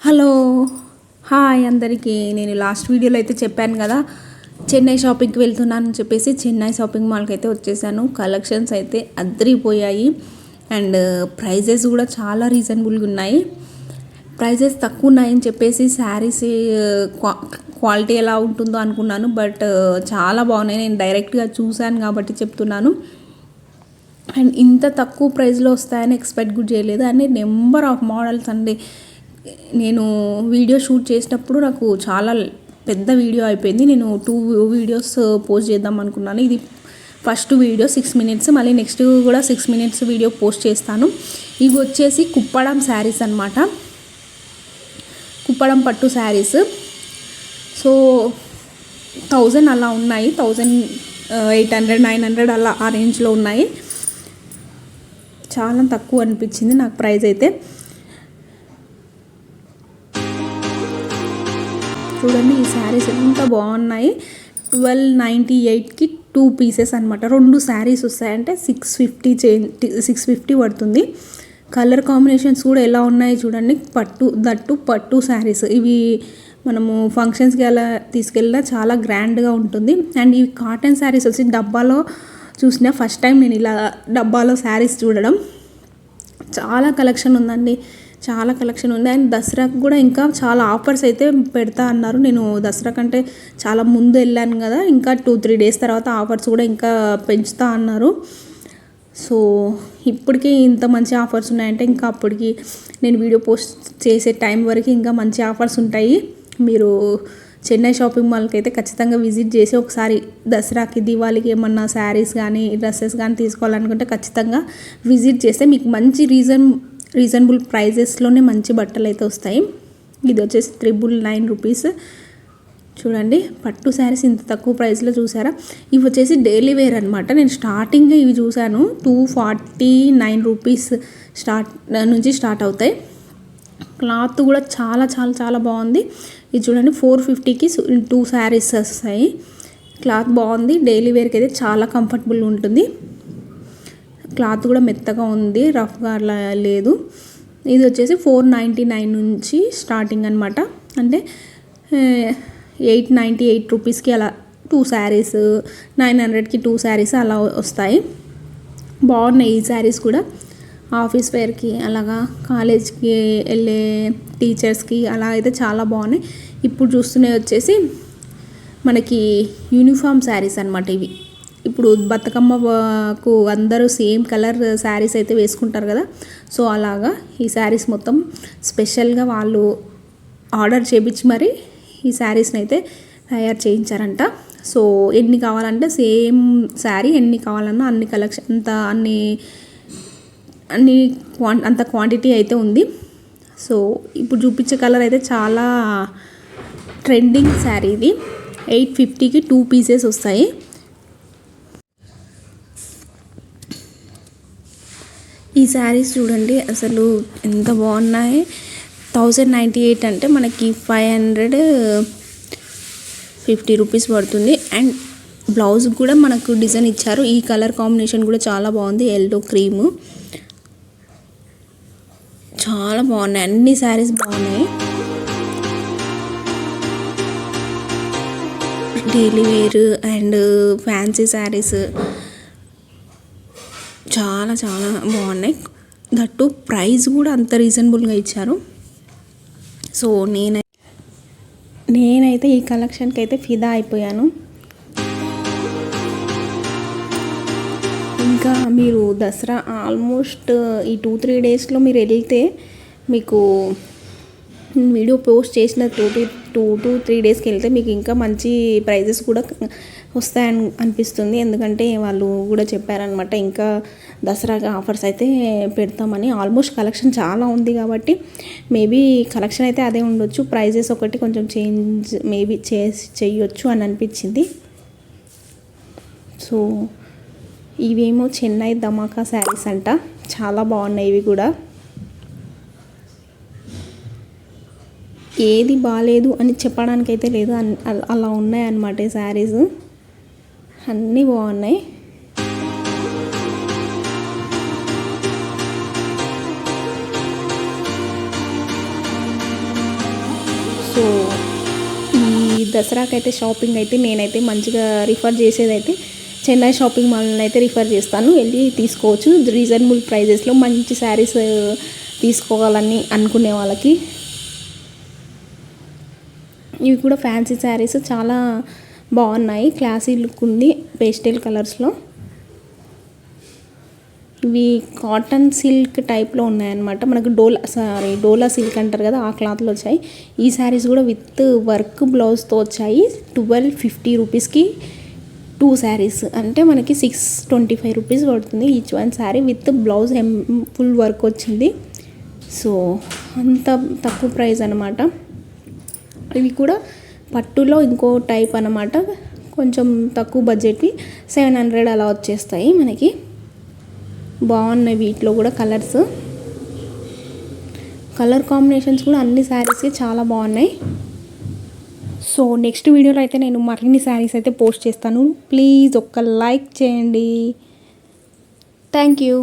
Hello hi అందరికీ. నేను last వీడియోలో అయితే చెప్పాను కదా, చెన్నై షాపింగ్కి వెళ్తున్నానని చెప్పేసి చెన్నై షాపింగ్ మాల్కి అయితే వచ్చేసాను. కలెక్షన్స్ అయితే అద్దరిపోయాయి అండ్ ప్రైజెస్ కూడా చాలా రీజనబుల్గా ఉన్నాయి. ప్రైజెస్ తక్కువ ఉన్నాయని చెప్పేసి శారీస్ క్వాలిటీ ఎలా ఉంటుందో అనుకున్నాను, బట్ చాలా బాగున్నాయి. నేను డైరెక్ట్గా చూశాను కాబట్టి చెప్తున్నాను. అండ్ ఇంత తక్కువ ప్రైస్లో వస్తాయని ఎక్స్పెక్ట్ కూడా చేయలేదు. అన్ని నెంబర్ ఆఫ్ మోడల్స్ అండి. నేను వీడియో షూట్ చేసినప్పుడు నాకు చాలా పెద్ద వీడియో అయిపోయింది. నేను 2 వీడియోస్ పోస్ట్ చేద్దాం అనుకున్నాను. ఇది ఫస్ట్ వీడియో 6 మినిట్స్, మళ్ళీ నెక్స్ట్ కూడా 6 మినిట్స్ వీడియో పోస్ట్ చేస్తాను. ఇవి వచ్చేసి కుప్పడం శారీస్ అనమాట, కుప్పడం పట్టు శారీస్. సో 1000 అలా ఉన్నాయి, 1800 900 అలా ఆ రేంజ్లో ఉన్నాయి. చాలా తక్కువ అనిపించింది నాకు ప్రైస్ అయితే. చూడండి ఈ శారీస్ ఎంత బాగున్నాయి. 1298కి 2 పీసెస్ అనమాట. 2 శారీస్ వస్తాయంటే 650 పడుతుంది. కలర్ కాంబినేషన్స్ కూడా ఎలా ఉన్నాయి చూడండి. పట్టు శారీస్ ఇవి మనము ఫంక్షన్స్కి అలా తీసుకెళ్ళినా చాలా గ్రాండ్గా ఉంటుంది. అండ్ ఇవి కాటన్ శారీస్ వచ్చి డబ్బాలో చూసిన ఫస్ట్ టైం నేను ఇలా డబ్బాలో శారీస్ చూడడం. చాలా కలెక్షన్ ఉందండి, చాలా కలెక్షన్ ఉంది. అండ్ దసరాకు కూడా ఇంకా చాలా ఆఫర్స్ అయితే పెడతా అన్నారు. నేను దసరా కంటే చాలా ముందు వెళ్ళాను కదా, ఇంకా 2-3 డేస్ తర్వాత ఆఫర్స్ కూడా ఇంకా పెంచుతా అన్నారు. సో ఇప్పటికీ ఇంత మంచి ఆఫర్స్ ఉన్నాయంటే ఇంకా అప్పటికి నేను వీడియో పోస్ట్ చేసే టైం వరకు ఇంకా మంచి ఆఫర్స్ ఉంటాయి. మీరు చెన్నై షాపింగ్ మాల్కి అయితే ఖచ్చితంగా విజిట్ చేసి ఒకసారి దసరాకి దివాళీకి ఏమన్నా శారీస్ కానీ డ్రెస్సెస్ కానీ తీసుకోవాలనుకుంటే ఖచ్చితంగా విజిట్ చేస్తే మీకు మంచి రీజనబుల్ ప్రైజెస్లోనే మంచి బట్టలు అయితే వస్తాయి. ఇది వచ్చేసి 999 రూపీస్. చూడండి పట్టు శారీస్ ఇంత తక్కువ ప్రైస్లో చూసారా. ఇవి వచ్చేసి డైలీ వేర్ అనమాట. నేను స్టార్టింగ్ ఇవి చూశాను 249 రూపీస్ నుంచి స్టార్ట్ అవుతాయి. క్లాత్ కూడా చాలా చాలా చాలా బాగుంది. ఇది చూడండి 450కి 2 శారీస్ వస్తాయి. క్లాత్ బాగుంది, డైలీ వేర్కి అయితే చాలా కంఫర్టబుల్ ఉంటుంది. క్లాత్ కూడా మెత్తగా ఉంది, రఫ్గా అలా లేదు. ఇది వచ్చేసి 499 నుంచి స్టార్టింగ్ అనమాట. అంటే 898 రూపీస్కి అలా 2 శారీస్, 900కి 2 శారీస్ అలా వస్తాయి. బాగున్నాయి ఈ శారీస్ కూడా. ఆఫీస్ వేర్కి అలాగా కాలేజ్కి వెళ్ళే టీచర్స్కి అలా అయితే చాలా బాగున్నాయి. ఇప్పుడు చూస్తున్నవి వచ్చేసి మనకి యూనిఫామ్ శారీస్ అనమాట. ఇవి ఇప్పుడు బతుకమ్మకు అందరూ సేమ్ కలర్ శారీస్ అయితే వేసుకుంటారు కదా, సో అలాగా ఈ శారీస్ మొత్తం స్పెషల్గా వాళ్ళు ఆర్డర్ చేయించి మరి ఈ శారీస్ని అయితే తయారు చేయించారంట. సో ఎన్ని కావాలంటే సేమ్ శారీ ఎన్ని కావాలన్నా అన్ని కలెక్షన్ అంత క్వాంటిటీ అయితే ఉంది. సో ఇప్పుడు చూపించే కలర్ అయితే చాలా ట్రెండింగ్ శారీ. ఇది 850కి 2 పీసెస్ వస్తాయి. ఈ శారీస్ చూడండి అసలు ఎంత బాగున్నాయి. 1098 అంటే మనకి 550 రూపీస్ పడుతుంది. అండ్ బ్లౌజ్ కూడా మనకు డిజైన్ ఇచ్చారు. ఈ కలర్ కాంబినేషన్ కూడా చాలా బాగుంది, ఎల్లో క్రీము. చాలా బాగున్నాయి, అన్ని శారీస్ బాగున్నాయి. Daily wear and fancy saris చాలా చాలా బాగున్నాయి. దట్టు ప్రైస్ కూడా అంత రీజనబుల్గా ఇచ్చారు. సో నేనైతే ఈ కలెక్షన్కి అయితే ఫిదా అయిపోయాను. ఇంకా మీరు దసరా ఆల్మోస్ట్ ఈ 2-3 డేస్లో మీరు వెళ్తే మీకు వీడియో పోస్ట్ చేసిన 2-3 డేస్కి వెళ్తే మీకు ఇంకా మంచి ప్రైజెస్ కూడా వస్తాయని అనిపిస్తుంది. ఎందుకంటే వాళ్ళు కూడా చెప్పారనమాట ఇంకా దసరాకి ఆఫర్స్ అయితే పెడతామని. ఆల్మోస్ట్ కలెక్షన్ చాలా ఉంది కాబట్టి మేబీ కలెక్షన్ అయితే అదే ఉండొచ్చు, ప్రైజెస్ ఒకటి కొంచెం చేంజ్ మేబీ చేయొచ్చు అని అనిపించింది. సో ఇవేమో చెన్నై ధమాకా శారీస్ అంట, చాలా బాగున్నాయి ఇవి కూడా. ఏది బాగాలేదు అని చెప్పడానికైతే లేదు, అలా ఉన్నాయి అన్నమాట ఈ శారీస్. అన్నీ బాగున్నాయి. సో ఈ దసరాకైతే షాపింగ్ అయితే నేనైతే మంచిగా రిఫర్ చేసేదైతే చెన్నై షాపింగ్ మాల్ని అయితే రిఫర్ చేస్తాను, వెళ్ళి తీసుకోవచ్చు. రీజనబుల్ ప్రైజెస్లో మంచి శారీస్ తీసుకోవాలని అనుకునే వాళ్ళకి. ఇవి కూడా ఫ్యాన్సీ శారీస్ చాలా బాగున్నాయి, క్లాసీ లుక్ ఉంది పేస్టల్ కలర్స్లో. ఇవి కాటన్ సిల్క్ టైప్లో ఉన్నాయన్నమాట. మనకు డోలా సిల్క్ అంటారు కదా, ఆ క్లాత్లో వచ్చాయి. ఈ శారీస్ కూడా విత్ వర్క్ బ్లౌజ్తో వచ్చాయి. 1250 రూపీస్కి 2 శారీస్, అంటే మనకి 625 రూపీస్ పడుతుంది each one sari with blouse full work వచ్చింది. సో అంత తక్కువ ప్రైస్ అనమాట. ఇవి కూడా పట్టులో ఇంకో టైప్ అనమాట, కొంచెం తక్కువ బడ్జెట్వి 700 అలా వచ్చేస్తాయి మనకి. బాగున్నాయి వీటిలో కూడా కలర్ కాంబినేషన్స్ కూడా అన్ని శారీస్కి చాలా బాగున్నాయి. సో నెక్స్ట్ వీడియోలో అయితే నేను మరిన్ని శారీస్ అయితే పోస్ట్ చేస్తాను. ప్లీజ్ ఒక్క లైక్ చేయండి. Thank you.